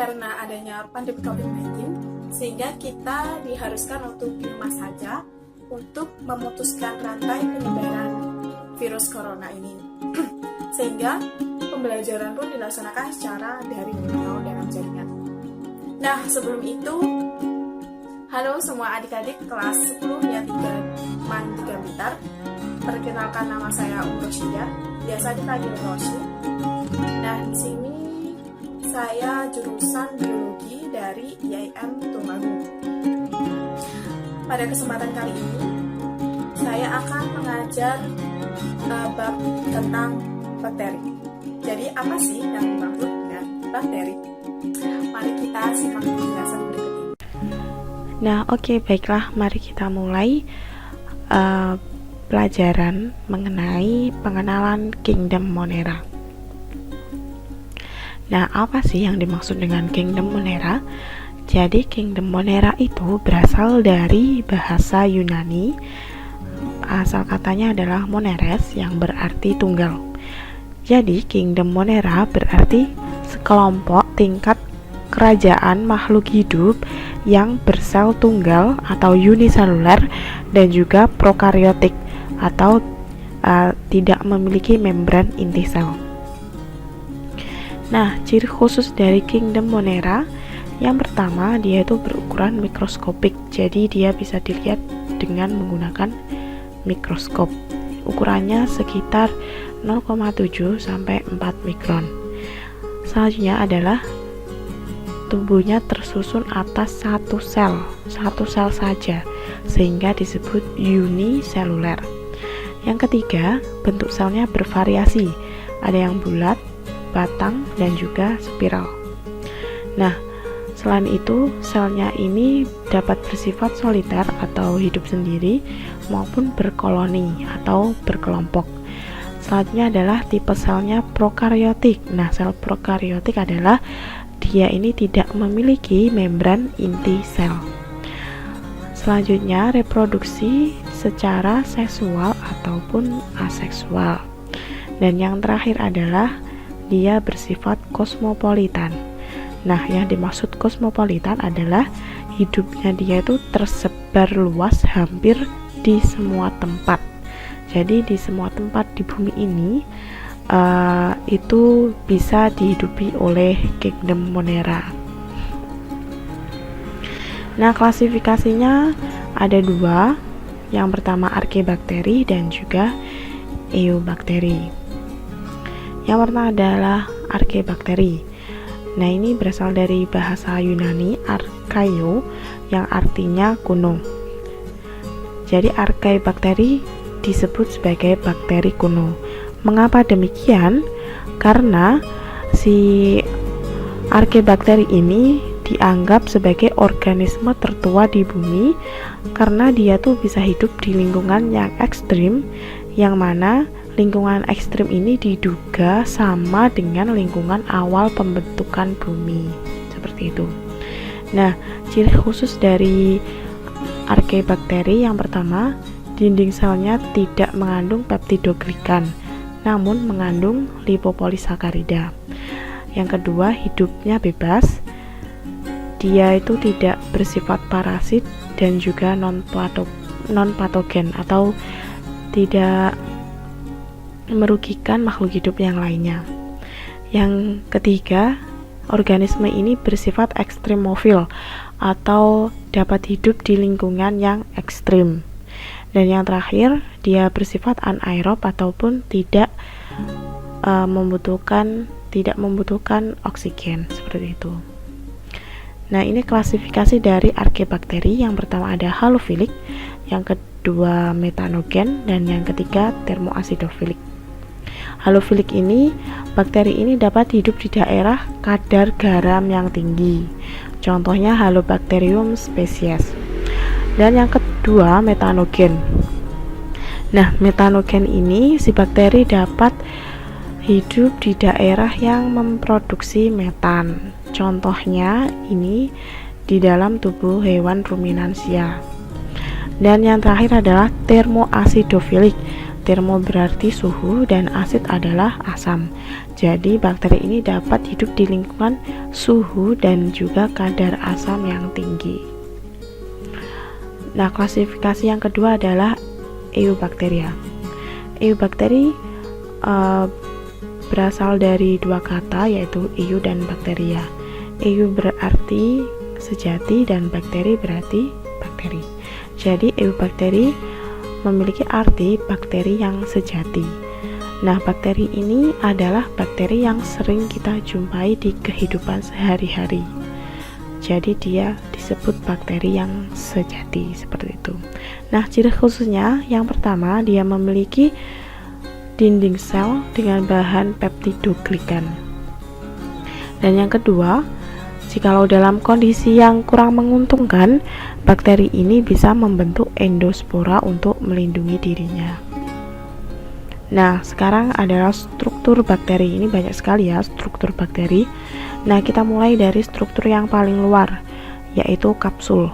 karena adanya pandemi COVID-19, sehingga kita diharuskan untuk di rumah saja untuk memutuskan rantai penyebaran virus corona ini. Sehingga pembelajaran pun dilaksanakan secara daring atau dalam jaringan. Nah, sebelum itu, halo semua adik-adik kelas 10 ya 3 Blitar. Perkenalkan, nama saya Rosia, biasa dipanggil Rosi. Nah, di sini saya jurusan biologi dari IAIN Tulungagung. Pada kesempatan kali ini, saya akan mengajar bab tentang bakteri. Jadi, apa sih yang dimaksud dengan bakteri? Mari kita simak penjelasan berikut ini. Nah, oke, baiklah, mari kita mulai pelajaran mengenai pengenalan Kingdom Monera. Nah, apa sih yang dimaksud dengan Kingdom Monera? Jadi, Kingdom Monera itu berasal dari bahasa Yunani. Asal katanya adalah moneres yang berarti tunggal. Jadi, Kingdom Monera berarti sekelompok tingkat kerajaan makhluk hidup yang bersel tunggal atau uniseluler dan juga prokaryotik atau tidak memiliki membran inti sel. Nah, ciri khusus dari Kingdom Monera yang pertama, dia itu berukuran mikroskopik. Jadi dia bisa dilihat dengan menggunakan mikroskop. Ukurannya sekitar 0,7 sampai 4 mikron. Selanjutnya adalah tubuhnya tersusun atas satu sel saja, sehingga disebut uniseluler. Yang ketiga, bentuk selnya bervariasi, ada yang bulat, batang, dan juga spiral. Nah, selain itu, selnya ini dapat bersifat soliter atau hidup sendiri maupun berkoloni atau berkelompok. Selanjutnya adalah tipe selnya prokaryotik. Nah, sel prokaryotik adalah dia ini tidak memiliki membran inti sel. Selanjutnya, reproduksi secara seksual ataupun aseksual. Dan yang terakhir adalah dia bersifat kosmopolitan. Nah, yang dimaksud kosmopolitan adalah hidupnya dia itu tersebar luas hampir di semua tempat. Jadi di semua tempat di bumi ini itu bisa dihidupi oleh Kingdom Monera. Nah, klasifikasinya ada dua. Yang pertama arkebakteri dan juga eubakteri. Yang pertama adalah arkebakteri. Nah, ini berasal dari bahasa Yunani archaeo yang artinya kuno. Jadi arkebakteri disebut sebagai bakteri kuno. Mengapa demikian? Karena si arkebakteri ini dianggap sebagai organisme tertua di bumi karena dia tuh bisa hidup di lingkungan yang ekstrim, yang mana lingkungan ekstrim ini diduga sama dengan lingkungan awal pembentukan bumi, seperti itu. Nah, ciri khusus dari arkebakteri yang pertama, dinding selnya tidak mengandung peptidoglikan, namun mengandung lipopolisakarida. Yang kedua, hidupnya bebas. Dia itu tidak bersifat parasit dan juga non-patogen atau tidak merugikan makhluk hidup yang lainnya. Yang ketiga, organisme ini bersifat ekstremofil atau dapat hidup di lingkungan yang ekstrim. Dan yang terakhir, dia bersifat anaerob ataupun tidak membutuhkan oksigen, seperti itu. Nah, ini klasifikasi dari arkebakteri. Yang pertama ada halofilik, yang kedua metanogen, dan yang ketiga termoasidofilik. Halofilik ini, bakteri ini dapat hidup di daerah kadar garam yang tinggi. Contohnya Halobacterium species. Dan yang kedua metanogen. Nah, metanogen ini si bakteri dapat hidup di daerah yang memproduksi metan. Contohnya ini di dalam tubuh hewan ruminansia. Dan yang terakhir adalah termoasidofilik. Termo berarti suhu dan asid adalah asam. Jadi bakteri ini dapat hidup di lingkungan suhu dan juga kadar asam yang tinggi. Nah, klasifikasi yang kedua adalah Eubacteria. Eubacteri berasal dari dua kata, yaitu eu dan bakteria. Eu berarti sejati dan bakteri berarti bakteri. Jadi Eubacteri memiliki arti bakteri yang sejati. Nah, bakteri ini adalah bakteri yang sering kita jumpai di kehidupan sehari-hari. Jadi dia disebut bakteri yang sejati, seperti itu. Nah, ciri khususnya yang pertama, dia memiliki dinding sel dengan bahan peptidoglikan. Dan yang kedua, jikalau dalam kondisi yang kurang menguntungkan, bakteri ini bisa membentuk endospora untuk melindungi dirinya. Nah, sekarang adalah struktur bakteri. Ini banyak sekali ya struktur bakteri. Nah, kita mulai dari struktur yang paling luar, yaitu kapsul.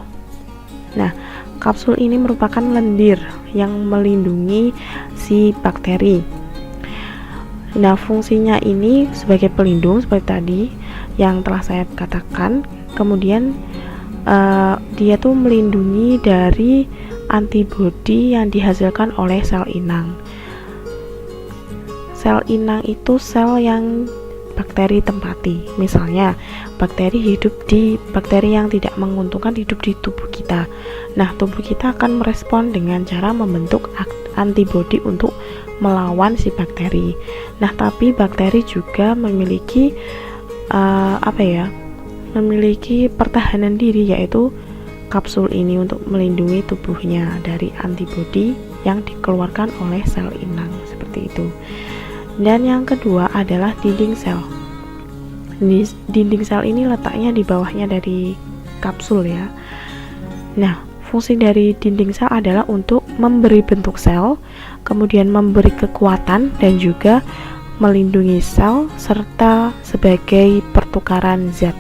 Nah, kapsul ini merupakan lendir yang melindungi si bakteri. Nah, fungsinya ini sebagai pelindung seperti tadi yang telah saya katakan. Kemudian dia tuh melindungi dari antibodi yang dihasilkan oleh sel inang. Sel inang itu sel yang bakteri tempati. Misalnya, bakteri yang tidak menguntungkan hidup di tubuh kita. Nah, tubuh kita akan merespon dengan cara membentuk antibodi untuk melawan si bakteri. Nah, tapi bakteri juga memiliki memiliki pertahanan diri, yaitu kapsul ini untuk melindungi tubuhnya dari antibodi yang dikeluarkan oleh sel inang, seperti itu. Dan yang kedua adalah dinding sel. Dinding sel ini letaknya di bawahnya dari kapsul ya. Nah, fungsi dari dinding sel adalah untuk memberi bentuk sel, kemudian memberi kekuatan dan juga melindungi sel serta sebagai pertukaran zat.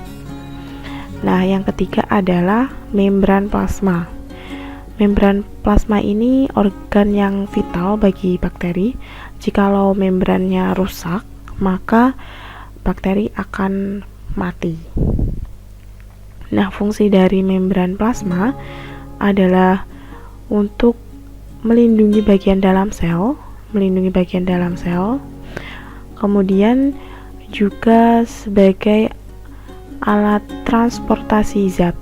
Nah, yang ketiga adalah membran plasma. Membran plasma ini organ yang vital bagi bakteri. Jikalau membrannya rusak, maka bakteri akan mati. Nah, fungsi dari membran plasma adalah untuk melindungi bagian dalam sel, kemudian juga sebagai alat transportasi zat,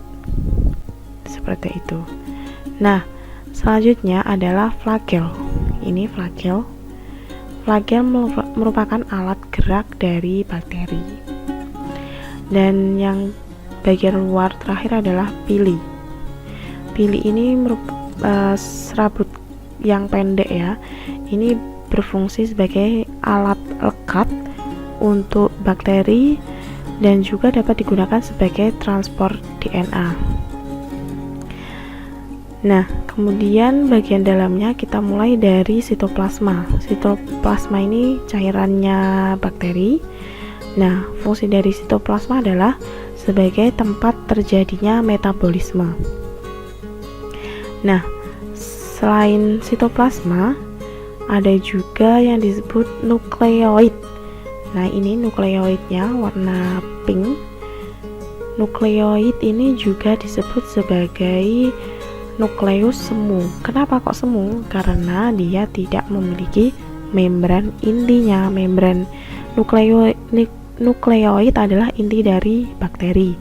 seperti itu. Nah, selanjutnya adalah flagel. Ini flagel. Flagel merupakan alat gerak dari bakteri. Dan yang bagian luar terakhir adalah pili. Pili ini serabut yang pendek ya. Ini berfungsi sebagai alat lekat untuk bakteri dan juga dapat digunakan sebagai transport DNA. Nah, kemudian bagian dalamnya kita mulai dari sitoplasma. Sitoplasma ini cairannya bakteri. Nah, fungsi dari sitoplasma adalah sebagai tempat terjadinya metabolisme. Nah, selain sitoplasma, ada juga yang disebut nukleoid. Nah, ini nukleoidnya warna pink. Nukleoid ini juga disebut sebagai nukleus semu. Kenapa kok semu? Karena dia tidak memiliki membran intinya. Membran nukleoid adalah inti dari bakteri.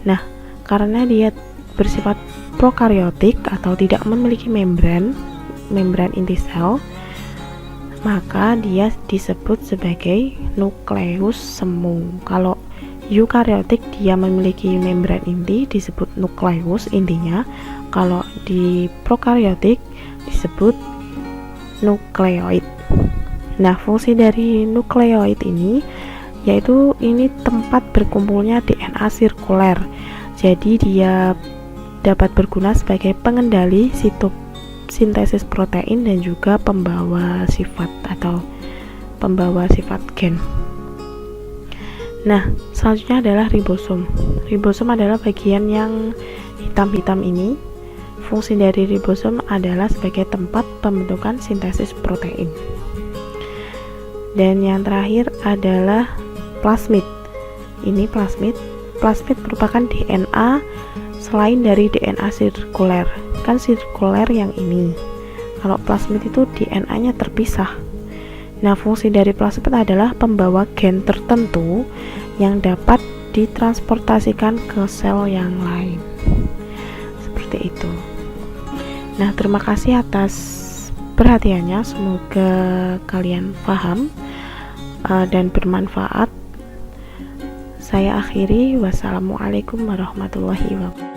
Nah, karena dia bersifat prokaryotik atau tidak memiliki membran inti sel, maka dia disebut sebagai nukleus semu. Kalau eukaryotik dia memiliki membran inti, disebut nukleus intinya. Kalau di prokaryotik disebut nukleoid. Nah, fungsi dari nukleoid ini yaitu ini tempat berkumpulnya DNA sirkuler. Jadi dia dapat berguna sebagai pengendali sintesis protein dan juga pembawa sifat gen. Nah, selanjutnya adalah ribosom. Ribosom adalah bagian yang hitam-hitam ini. Fungsi dari ribosom adalah sebagai tempat pembentukan sintesis protein. Dan yang terakhir adalah plasmid. Ini plasmid merupakan DNA selain dari DNA sirkuler. Kan sirkuler yang ini. Kalau plasmid itu DNA-nya terpisah. Nah, fungsi dari plasmid adalah pembawa gen tertentu yang dapat ditransportasikan ke sel yang lain. Seperti itu. Nah, terima kasih atas perhatiannya. Semoga kalian paham dan bermanfaat. Saya akhiri. Wassalamualaikum warahmatullahi wabarakatuh.